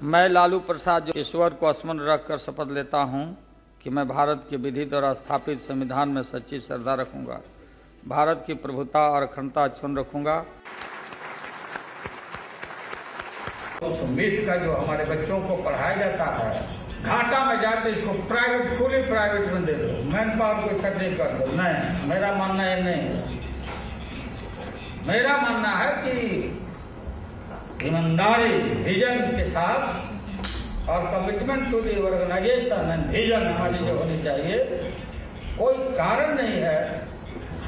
मैं लालू प्रसाद जो ईश्वर को स्मरण रखकर शपथ लेता हूं कि मैं भारत के विधि द्वारा स्थापित संविधान में सच्ची श्रद्धा रखूंगा, भारत की प्रभुता और अखंडता अक्षुण्ण रखूंगा। उस मिथ का जो हमारे बच्चों को पढ़ाया जाता है, घाटा में जाते इसको प्राइवेट, फुली प्राइवेट में दे दो, मैन पावर को छटनी कर दो। नहीं, मेरा मानना ये नहीं है। मेरा मानना है कि ईमानदारी, विजन के साथ और commitment to the organisation and vision हमारी जो होनी चाहिए। कोई कारण नहीं है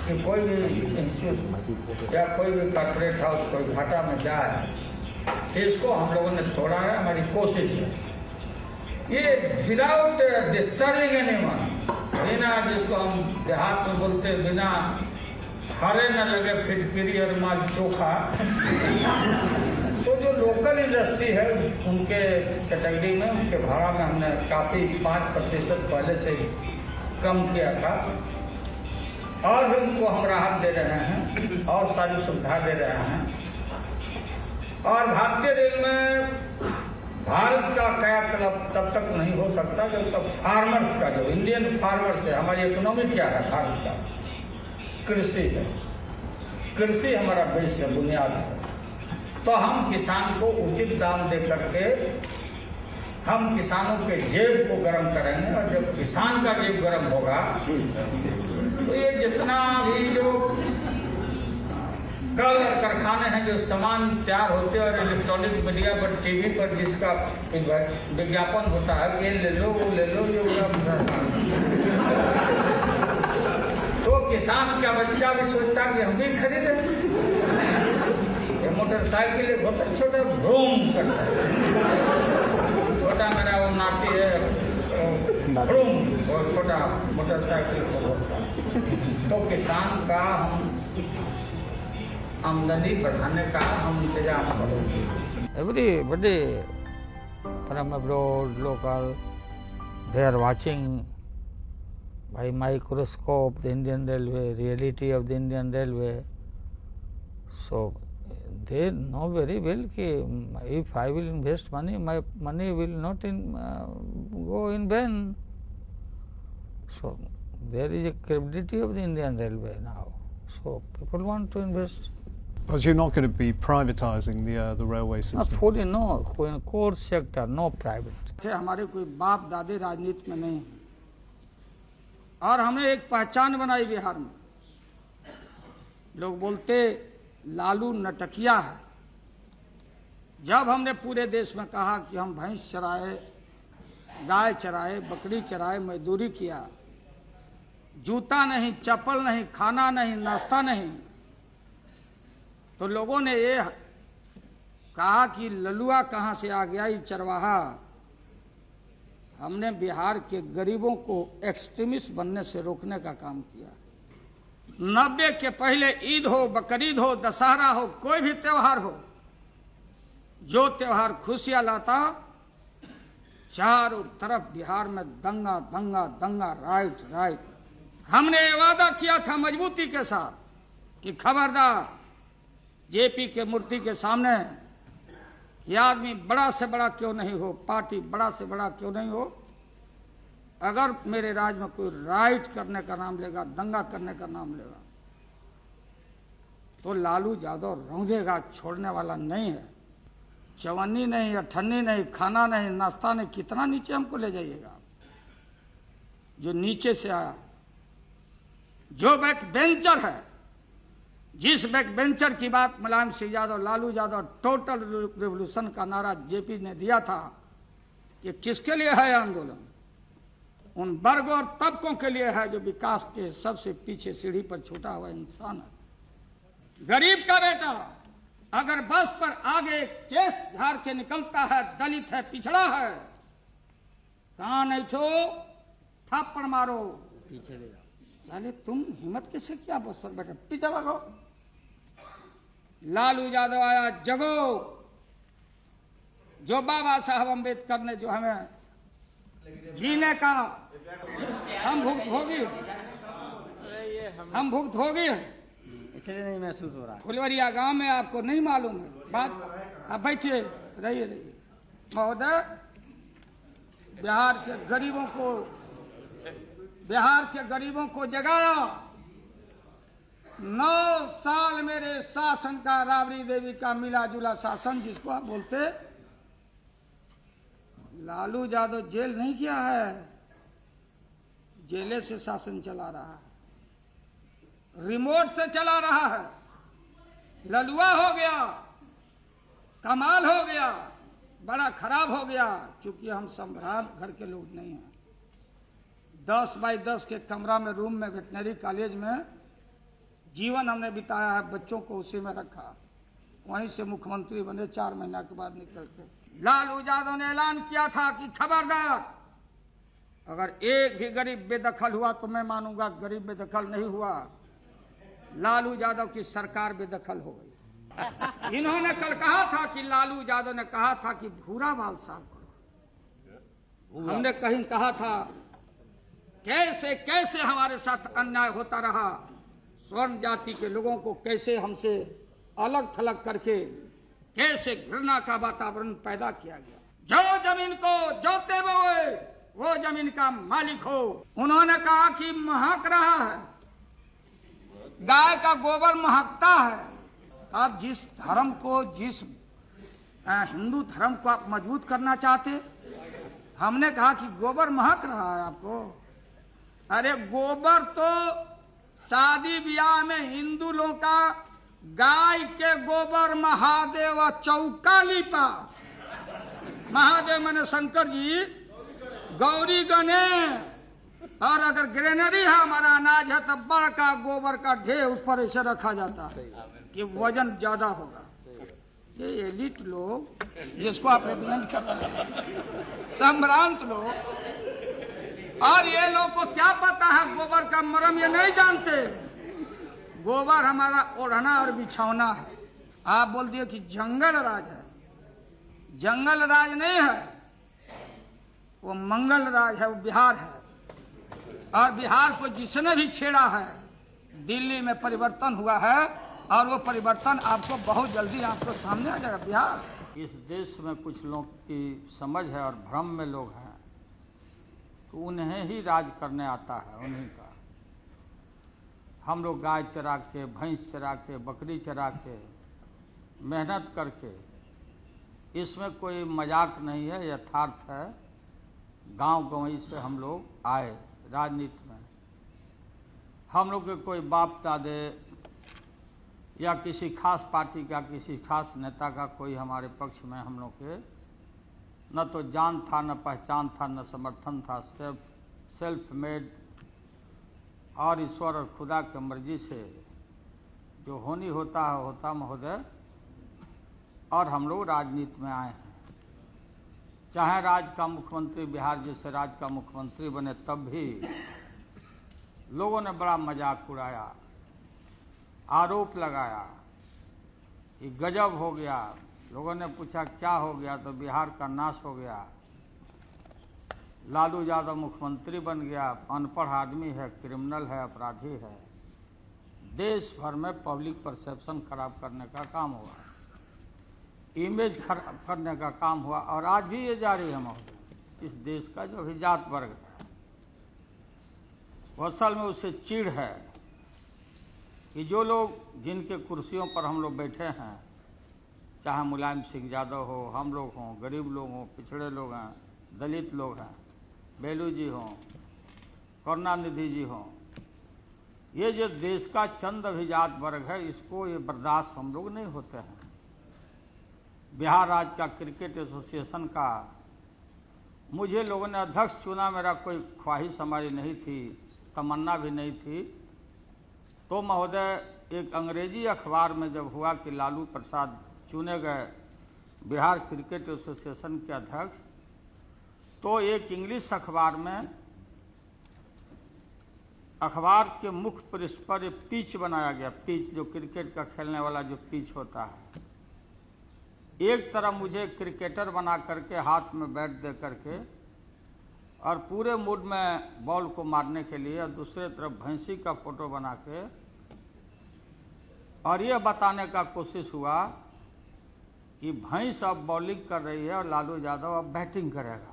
कि कोई भी इंस्टीट्यूट या कोई भी कॉर्पोरेट हाउस कोई घाटा में जाए। इसको हम लोगों ने तोड़ा है, हमारी कोशिश है। ये विदाउट डिस्टर्बिंग एनीवन, बिना, जिसको हम देहात में बोलते हैं, बिना हरे न लगे फिटकिरी और माल चोखा। तो जो लोकल इंडस्ट्री है उनके कैटेगरी में, उनके भाड़ा में हमने काफ़ी 5% पहले से कम किया था और भी उनको हम राहत दे रहे हैं और सारी सुविधा दे रहे हैं। और भारतीय रेल में भारत का कायाकल्प तब तक नहीं हो सकता जब तक फार्मर्स का, जो इंडियन फार्मर्स है, हमारी इकोनॉमी क्या है भारत का, कृषि है। कृषि हमारा बेस है, बुनियाद है। तो हम किसान को उचित दाम दे करके हम किसानों के जेब को गर्म करेंगे, और जब किसान का जेब गर्म होगा तो ये जितना भी जो कल कारखाने हैं, जो सामान तैयार होते हैं, और इलेक्ट्रॉनिक मीडिया पर, टीवी पर जिसका विज्ञापन होता है कि ये ले लो, वो ले लो, ये तो किसान का बच्चा भी सोचता है कि हम भी खरीदें। ये मोटरसाइकिल एक होता है छोटा, भ्रूम करता है, छोटा मेरा वो नाती है, भ्रूम, वो छोटा मोटरसाइकिल को बोलता है। तो किसान का हम आमदनी बढ़ाने का हम इंतजाम करेंगे। Everybody from abroad, local, they are watching by microscope the Indian Railway, reality of the Indian Railway. So they know very well that if I will invest money, my money will not go in vain. So there is a credibility of the Indian Railway now. So people want to invest. But you're not going to be privatizing the railway system? Fully no, core sector, no private. हमारे कोई बाप दादे राजनीति में नहीं है, और हमने एक पहचान बनाई बिहार में। लोग बोलते लालू नटकिया है। जब हमने पूरे देश में कहा कि हम भैंस चराए, गाय चराए, बकरी चराए, मजदूरी किया, जूता नहीं, चप्पल नहीं, खाना नहीं, नाश्ता नहीं, तो लोगों ने ये कहा कि ललुआ कहाँ से आ गया, ये चरवाहा। हमने बिहार के गरीबों को एक्सट्रीमिस्ट बनने से रोकने का काम किया। 90 के पहले ईद हो, बकरीद हो, दशहरा हो, कोई भी त्योहार हो, जो त्योहार खुशियां लाता, चारों तरफ बिहार में दंगा दंगा दंगा, राइट राइट। हमने ये वादा किया था मजबूती के साथ कि खबरदार जेपी के मूर्ति के सामने कि आदमी बड़ा से बड़ा क्यों नहीं हो, पार्टी बड़ा से बड़ा क्यों नहीं हो, अगर मेरे राज में कोई राइट करने का नाम लेगा, दंगा करने का नाम लेगा, तो लालू यादव रौंदेगा, छोड़ने वाला नहीं है। चवन्नी नहीं, अठन्नी नहीं, खाना नहीं, नाश्ता नहीं, कितना नीचे हमको ले जाइएगा। जो नीचे से आया, जो बैक बेंचर है, जिस बैक बेंचर की बात मुलायम सिंह यादव, लालू यादव, टोटल रिवोल्यूशन का नारा जेपी ने दिया था, ये किसके लिए है आंदोलन? उन वर्गों और तबकों के लिए है जो विकास के सबसे पीछे सीढ़ी पर छूटा हुआ इंसान है। गरीब का बेटा अगर बस पर आगे केस झाड़ के निकलता है, दलित है, पिछड़ा है, कहां नहीं छो, थप्पड़ मारो, पीछे ले जाओ। साले तुम हिम्मत कैसे किया बस पर बैठे, पीछे भागो। लालू यादव आया, जगो। जो बाबा साहब अम्बेडकर ने जो हमें जीने का, हम भुक्तभोगी, हम भुक्तभोगी हैं, इसलिए नहीं महसूस हो रहा। फुलवरिया गांव में आपको नहीं मालूम है बात, आप बैठिए, रहिए। महोदय, बिहार के गरीबों को जगाया। 9 साल मेरे शासन का, राबड़ी देवी का मिला जुला शासन, जिसको आप बोलते। लालू यादव जेल नहीं किया है, जेले से शासन चला रहा है, रिमोट से चला रहा है। ललुआ हो गया, कमाल हो गया, बड़ा खराब हो गया। चूंकि हम सम्राट घर के लोग नहीं हैं। 10 बाई 10 के कमरा में, रूम में, वेटनरी कॉलेज में जीवन हमने बिताया है। बच्चों को उसी में रखा, वहीं से मुख्यमंत्री बने। 4 महीना के बाद निकल के लालू यादव ने ऐलान किया था कि खबरदार, अगर एक भी गरीब बेदखल हुआ तो मैं मानूंगा गरीब बेदखल नहीं हुआ। लालू यादव की सरकार बेदखल हो गई। इन्होंने कल कहा था कि लालू यादव ने कहा था कि भूरा बाल साफ करो। हमने कहीं कहा था कैसे कैसे हमारे साथ अन्याय होता रहा, स्वर्ण जाति के लोगों को कैसे हमसे अलग थलग करके कैसे घृणा का वातावरण पैदा किया गया। जो जमीन को जोते बोए वो जमीन का मालिक हो। उन्होंने कहा कि महक रहा है, गाय का गोबर महकता है। आप जिस धर्म को, जिस हिंदू धर्म को आप मजबूत करना चाहते, हमने कहा कि गोबर महक रहा है आपको। अरे गोबर तो शादी ब्याह में हिंदू लोगों का गाय के गोबर महादेव चौका लिपा। महादेव माने शंकर जी, गौरी गणेश। और अगर ग्रेनरी है, हमारा अनाज है, तो बड़का गोबर का ढेर उस पर ऐसे रखा जाता है कि वजन ज्यादा होगा। ये एलिट लोग जिसको आप रिप्रेजेंट कर रहे हैं, संभ्रांत लोग, और ये लोग को क्या पता है गोबर का मरम, ये नहीं जानते। गोबर हमारा ओढ़ना और बिछौना है। आप बोल दिए कि जंगल राज है, जंगल राज नहीं है, वो मंगल राज है, वो बिहार है। और बिहार को जिसने भी छेड़ा है, दिल्ली में परिवर्तन हुआ है, और वो परिवर्तन आपको बहुत जल्दी आपको सामने आ जाएगा। बिहार, इस देश में कुछ लोग की समझ है और भ्रम में लोग हैं, तो उन्हें ही राज करने आता है, उन्हीं का। हम लोग गाय चरा के, भैंस चरा के, बकरी चरा के, मेहनत करके, इसमें कोई मजाक नहीं है, यथार्थ है। गांव गंवई से हम लोग आए राजनीति में। हम लोग के कोई बाप दादे या किसी खास पार्टी का, किसी खास नेता का कोई हमारे पक्ष में हम लोग के न तो जान था, न पहचान था, न समर्थन था। सेल्फ मेड, और ईश्वर और खुदा की मर्जी से जो होनी होता है होता महोदय। और हम लोग राजनीति में आए हैं। चाहे राज्य का मुख्यमंत्री, बिहार जैसे राज्य का मुख्यमंत्री बने, तब भी लोगों ने बड़ा मजाक उड़ाया, आरोप लगाया कि गजब हो गया। लोगों ने पूछा क्या हो गया, तो बिहार का नाश हो गया, लालू यादव मुख्यमंत्री बन गया, अनपढ़ आदमी है, क्रिमिनल है, अपराधी है। देश भर में पब्लिक परसेप्शन खराब करने का काम हुआ, इमेज खराब करने का काम हुआ, और आज भी ये जारी है महोदय। इस देश का जो भी जात वर्ग है, वो असल में उसे चिढ़ है कि जो लोग जिनके कुर्सियों पर हम लोग बैठे हैं, चाहे मुलायम सिंह यादव हो, हम लोग हों, गरीब लोग हों, पिछड़े लोग हैं, दलित लोग हैं, बेलू जी हों, करुणानिधि जी हों, ये जो देश का चंद अभिजात वर्ग है, इसको ये बर्दाश्त हम लोग नहीं होते हैं। बिहार राज्य का क्रिकेट एसोसिएशन का मुझे लोगों ने अध्यक्ष चुना, मेरा कोई ख्वाहिश हमारी नहीं थी, तमन्ना भी नहीं थी। तो महोदय, एक अंग्रेजी अखबार में जब हुआ कि लालू प्रसाद चुने गए बिहार क्रिकेट एसोसिएशन के अध्यक्ष, तो एक इंग्लिश अखबार में, अखबार के मुख्य पृष्ठ पर एक पिच बनाया गया। पिच जो क्रिकेट का खेलने वाला जो पिच होता है, एक तरफ मुझे क्रिकेटर बना करके हाथ में बैट दे करके और पूरे मूड में बॉल को मारने के लिए, और दूसरे तरफ भैंसी का फोटो बना के, और यह बताने का कोशिश हुआ कि भैंस अब बॉलिंग कर रही है और लालू यादव अब बैटिंग करेगा।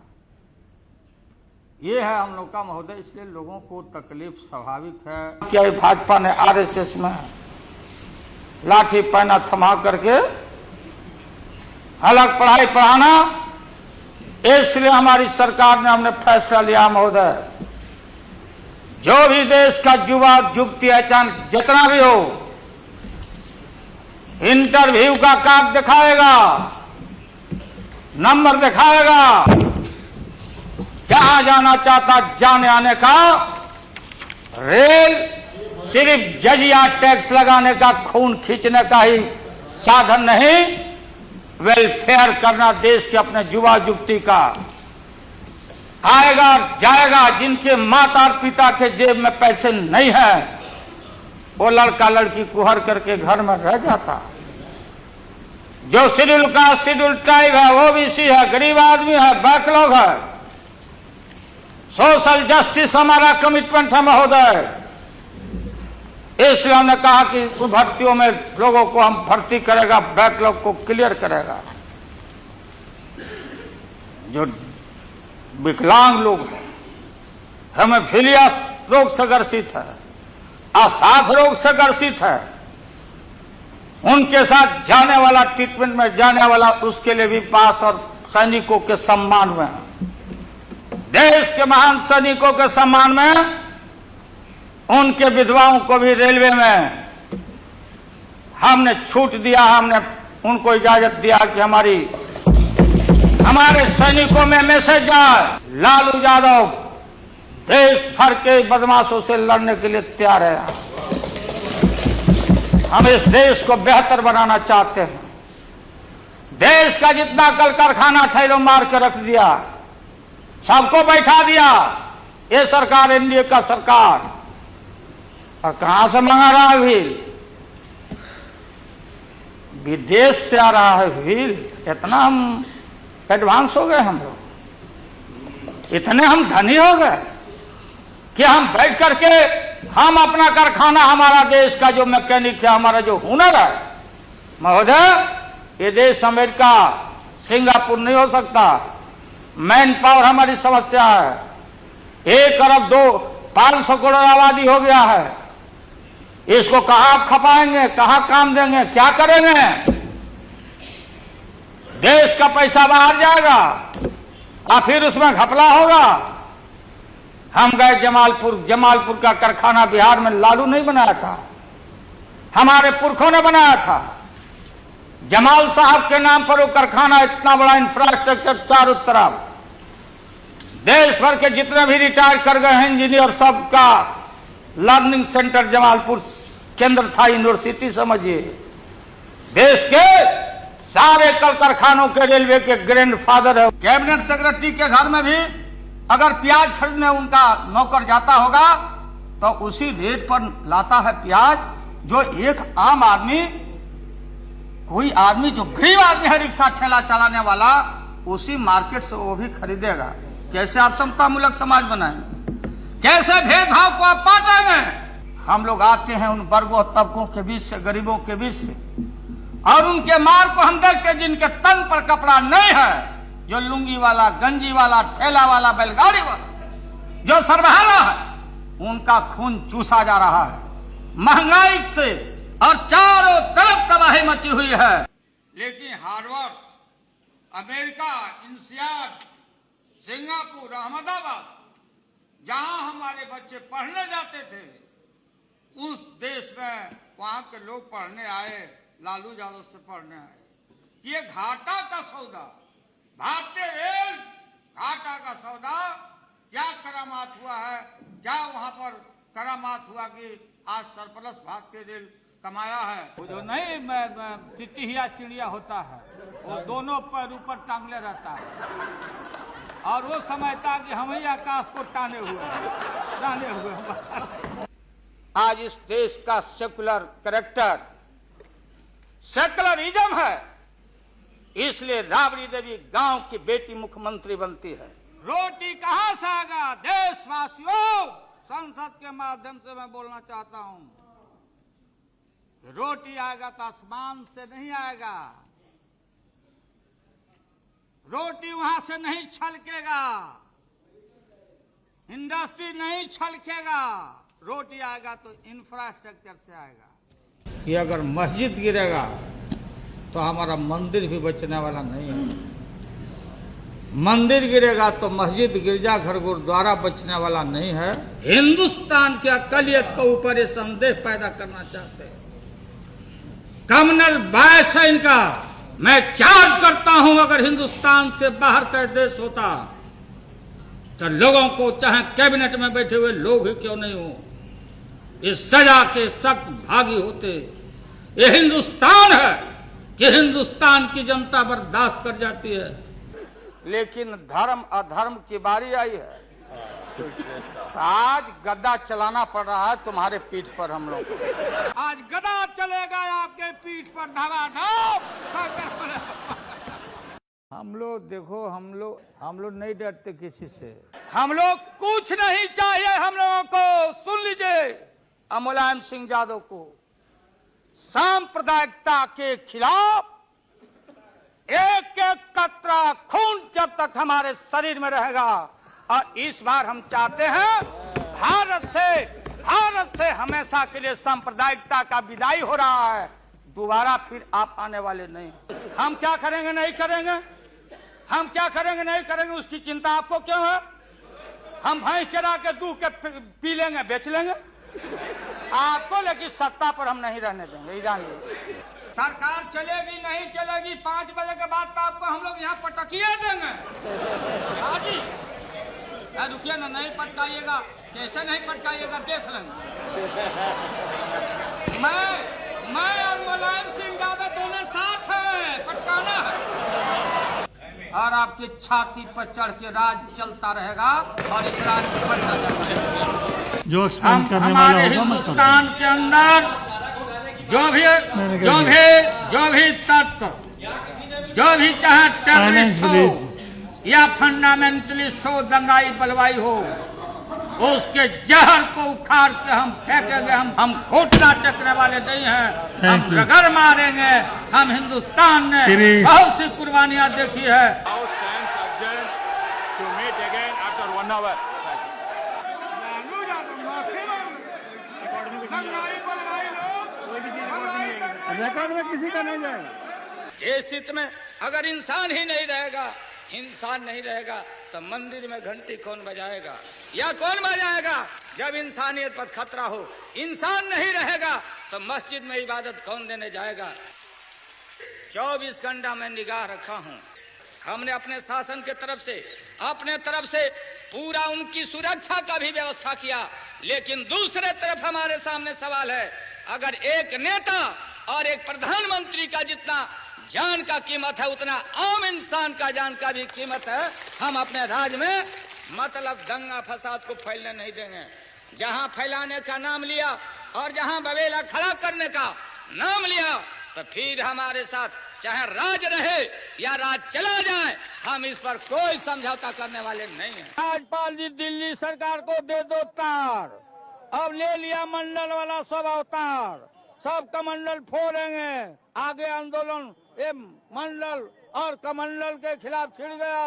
ये है हम लोग का महोदय, इसलिए लोगों को तकलीफ स्वाभाविक है। क्या भाजपा ने आरएसएस में लाठी पहना थमा करके अलग पढ़ाई पढ़ाना, इसलिए हमारी सरकार ने हमने फैसला लिया महोदय, जो भी देश का युवा युवती अचानक जितना भी हो इंटरव्यू का कार्ड दिखाएगा, नंबर दिखाएगा, जहां जाना चाहता जाने आने का, रेल सिर्फ जजिया टैक्स लगाने का, खून खींचने का ही साधन नहीं, वेलफेयर करना देश के अपने युवा युवती का आएगा और जाएगा। जिनके माता और पिता के जेब में पैसे नहीं है वो लड़का लड़की कुहर करके घर में रह जाता। जो शेड्यूल का शेड्यूल ट्राइब है, ओबीसी है, गरीब आदमी है, बैकलॉग है, सोशल जस्टिस हमारा कमिटमेंट है महोदय। इसलिए हमने कहा कि भर्तियों में लोगों को हम भर्ती करेगा, बैकलॉग को क्लियर करेगा। जो विकलांग लोग हैं, हेमोफीलिया रोग से ग्रसित है, असाध रोग से ग्रसित है, उनके साथ जाने वाला, ट्रीटमेंट में जाने वाला, उसके लिए भी पास और सैनिकों के सम्मान में, देश के महान सैनिकों के सम्मान में उनके विधवाओं को भी रेलवे में हमने छूट दिया। हमने उनको इजाजत दिया कि हमारे सैनिकों में मैसेज जाए, लालू यादव देश भर के बदमाशों से लड़ने के लिए तैयार है। हम इस देश को बेहतर बनाना चाहते हैं। देश का जितना कल कारखाना था लोग मार के रख दिया, सबको बैठा दिया। ये सरकार एनडीए का सरकार, और कहां से मंगा रहा है व्हील? विदेश से आ रहा है व्हील। इतना हम एडवांस हो गए, हम लोग इतने हम धनी हो गए कि हम बैठ करके हम अपना कारखाना, हमारा देश का जो मैकेनिक है, हमारा जो हुनर है महोदय, ये देश अमेरिका सिंगापुर नहीं हो सकता। मैन पावर हमारी समस्या है। 1 अरब 500 करोड़ आबादी हो गया है। इसको कहां खपाएंगे, कहां काम देंगे, क्या करेंगे? देश का पैसा बाहर जाएगा और फिर उसमें घपला होगा। हम गए जमालपुर का कारखाना बिहार में लालू नहीं बनाया था, हमारे पुरखों ने बनाया था। जमाल साहब के नाम पर वो कारखाना, इतना बड़ा इंफ्रास्ट्रक्चर चारों तरफ, देश भर के जितने भी रिटायर कर गए हैं इंजीनियर, सबका लर्निंग सेंटर जमालपुर केंद्र था, यूनिवर्सिटी समझिए। देश के सारे कल कारखानों के रेलवे के ग्रैंडफादर है। कैबिनेट सेक्रेटरी के घर में भी अगर प्याज खरीदने उनका नौकर जाता होगा तो उसी रेट पर लाता है प्याज, जो एक आम आदमी, कोई आदमी जो गरीब आदमी है, रिक्शा ठेला चलाने वाला, उसी मार्केट से वो भी खरीदेगा। कैसे आप समतामूलक समाज बनाएंगे? कैसे भेदभाव को आप पाटेंगे? हम लोग आते हैं उन वर्गों तबकों के बीच से, गरीबों के बीच से, और उनके मार को हम देखते हैं जिनके तन पर कपड़ा नहीं है, जो लुंगी वाला, गंजी वाला, ठेला वाला, बैलगाड़ी वाला, जो सर्वहारा है, उनका खून चूसा जा रहा है महंगाई से, और चारों तरफ तबाही मची हुई है। लेकिन हार्वर्ड, अमेरिका, इंसियाड, सिंगापुर, अहमदाबाद, जहां हमारे बच्चे पढ़ने जाते थे, उस देश में वहां के लोग पढ़ने आए, लालू यादव से पढ़ने आए कि ये घाटा का सौदा, भारतीय रेल घाटा का सौदा, क्या करामात हुआ है, क्या वहां पर करामात हुआ कि आज सरप्लस भारतीय रेल कमाया है। वो जो नहीं तितिया चिड़िया होता है, वो दोनों पैर ऊपर टांगले रहता है और वो समझता कि हम ही आकाश को टाने हुए। आज इस देश का सेकुलर कैरेक्टर, सेकुलरिज्म है, इसलिए राबड़ी देवी गांव की बेटी मुख्यमंत्री बनती है। रोटी कहां से आएगा? देशवासियों, संसद के माध्यम से मैं बोलना चाहता हूं, रोटी आएगा तो आसमान से नहीं आएगा, रोटी वहां से नहीं छलकेगा, इंडस्ट्री नहीं छलकेगा, रोटी आएगा तो इंफ्रास्ट्रक्चर से आएगा। कि अगर मस्जिद गिरेगा तो हमारा मंदिर भी बचने वाला नहीं है, मंदिर गिरेगा तो मस्जिद गिरजाघर गुरुद्वारा बचने वाला नहीं है। हिंदुस्तान की अकलियत को ऊपर ये संदेह पैदा करना चाहते हैं। कम्युनल बायस है इनका। मैं चार्ज करता हूं, अगर हिंदुस्तान से बाहर का देश होता तो लोगों को, चाहे कैबिनेट में बैठे हुए लोग ही क्यों नहीं हो, इस सजा के सख्त भागी होते। ये हिंदुस्तान है कि हिंदुस्तान की जनता बर्दाश्त कर जाती है, लेकिन धर्म अधर्म की बारी आई है। आज गद्दा चलाना पड़ रहा है तुम्हारे पीठ पर हम लोग को। आज गद्दा चलेगा आपके पीठ पर धमाधम। हम लोग देखो, हम लोग नहीं डरते किसी से। हम लोग कुछ नहीं चाहिए हम लोगों को। सुन लीजिए मुलायम सिंह यादव को, सांप्रदायिकता के खिलाफ एक एक कतरा खून जब तक हमारे शरीर में रहेगा। और इस बार हम चाहते हैं भारत से हमेशा के लिए सांप्रदायिकता का विदाई हो रहा है। दोबारा फिर आप आने वाले नहीं। हम क्या करेंगे नहीं करेंगे, हम क्या करेंगे नहीं करेंगे, उसकी चिंता आपको क्यों है? हम भैंस चरा के दूध के पी लेंगे, बेच लेंगे आपको, लेकिन सत्ता पर हम नहीं रहने देंगे। जान लीजिए, सरकार चलेगी नहीं चलेगी, 5 बजे के बाद तो आपको हम लोग यहाँ पटकिए देंगे। हाजी रुकिए ना, नहीं पटकाइएगा। कैसे नहीं पटकाइएगा देख लेंगे। मैं और मुलायम सिंह यादव दोनों साथ हैं, पटकाना है। और आपकी छाती पर चढ़ के राज चलता रहेगा और इस राज को बढ़ता जाएगा। जो एक्सपेंड करने वाला होगा हिंदुस्तान के अंदर जो भी तत्व, जो भी चाहे टेररिस्ट हो या फंडामेंटलिस्ट हो, दंगाई बलवाई हो, उसके जहर को उखाड़ के हम फेंकेंगे। हम घोटना टेकने वाले नहीं हैं, हम रगड़ मारेंगे। हम हिंदुस्तान ने बहुत सी कुर्बानियां देखी है। रिकॉर्ड में किसी का नहीं जाएगा। देश हित में अगर इंसान ही नहीं रहेगा, इंसान नहीं रहेगा, तो मंदिर में घंटी कौन बजाएगा या कौन बजाएगा? जब इंसानियत पर खतरा हो, इंसान नहीं रहेगा तो मस्जिद में इबादत कौन देने जाएगा? 24 घंटा में निगाह रखा हूँ। हमने अपने शासन के तरफ से पूरा उनकी सुरक्षा का भी व्यवस्था किया, लेकिन दूसरे तरफ हमारे सामने सवाल है, अगर एक नेता और एक प्रधानमंत्री का जितना जान का कीमत है, उतना आम इंसान का जान का भी कीमत है। हम अपने राज्य में मतलब दंगा फसाद को फैलने नहीं देंगे। जहां फैलाने का नाम लिया और जहां बवेला खड़ा करने का नाम लिया, तो फिर हमारे साथ चाहे राज रहे या राज चला जाए, हम इस पर कोई समझौता करने वाले नहीं हैं। राज्यपाल जी दिल्ली सरकार को दे दो तार। अब ले लिया मंडल वाला सब अवतार, सब कमंडल फोड़ेंगे। आगे आंदोलन ये मंडल और कमंडल के खिलाफ छिड़ गया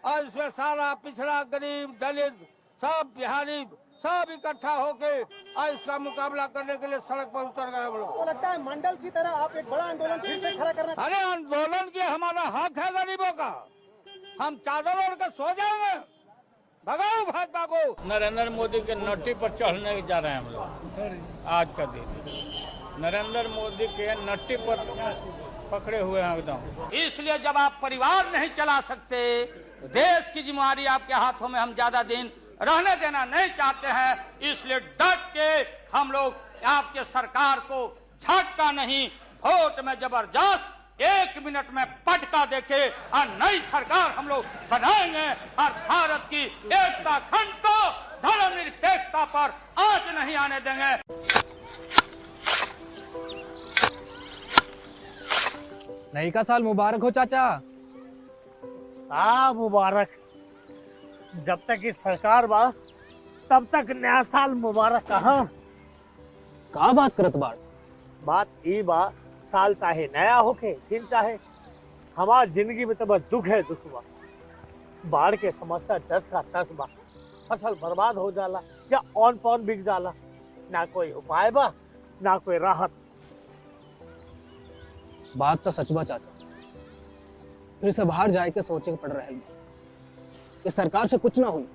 और इसमें सारा पिछड़ा, गरीब, दलित, सब बिहारी सब इकट्ठा होके और इसका मुकाबला करने के लिए सड़क पर उतर गए हम लोग। तो लगता है मंडल की तरह आप एक बड़ा आंदोलन फिर से खड़ा करना। अरे आंदोलन की हमारा हक है गरीबों का। हम चादर ओढ़ कर सो जाएंगे, भगाओ भाजपा को। नरेंद्र मोदी के नट्टी पर चढ़ने जा रहे हैं हम लोग। आज का दिन नरेंद्र मोदी के नट्टी पर पकड़े हुए हैं एकदम। इसलिए जब आप परिवार नहीं चला सकते, देश की जिम्मेदारी आपके हाथों में हम ज्यादा दिन रहने देना नहीं चाहते हैं। इसलिए डट के हम लोग आपके सरकार को झटका नहीं, वोट में जबरदस्त 1 मिनट में पटका देके और नई सरकार हम लोग बनाएंगे और भारत की एकता, अखंडता, धर्मनिरपेक्षता पर आंच नहीं आने देंगे। नई का साल मुबारक हो चाचा। मुबारक। जब तक ये सरकार बा तब तक नया साल मुबारक। का बात करत बाड़? बात ई बा, साल चाहे नया होके दिन चाहे हमार जिंदगी में तो बस दुख है, दुख बा। बाढ़ के समस्या 10 का 10 बा। फसल बर्बाद हो जाला या ऑन पॉन बिक जाला, ना कोई उपाय बा ना कोई राहत। बात तो सच बा चाचा, फिर से बाहर जाए के सोचे के पड़ रहे कि सरकार से कुछ ना हुई।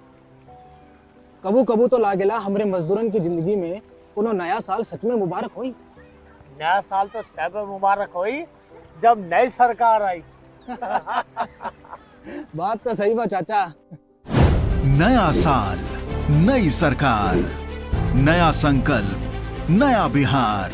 कबू कबू तो लागेला हमरे मजदूरन की जिंदगी में कोनो नया साल सच में मुबारक हुई। नया साल तो तब मुबारक हुई जब नई सरकार आई। बात तो सही बा चाचा। नया साल, नई सरकार, नया संकल्प, नया बिहार।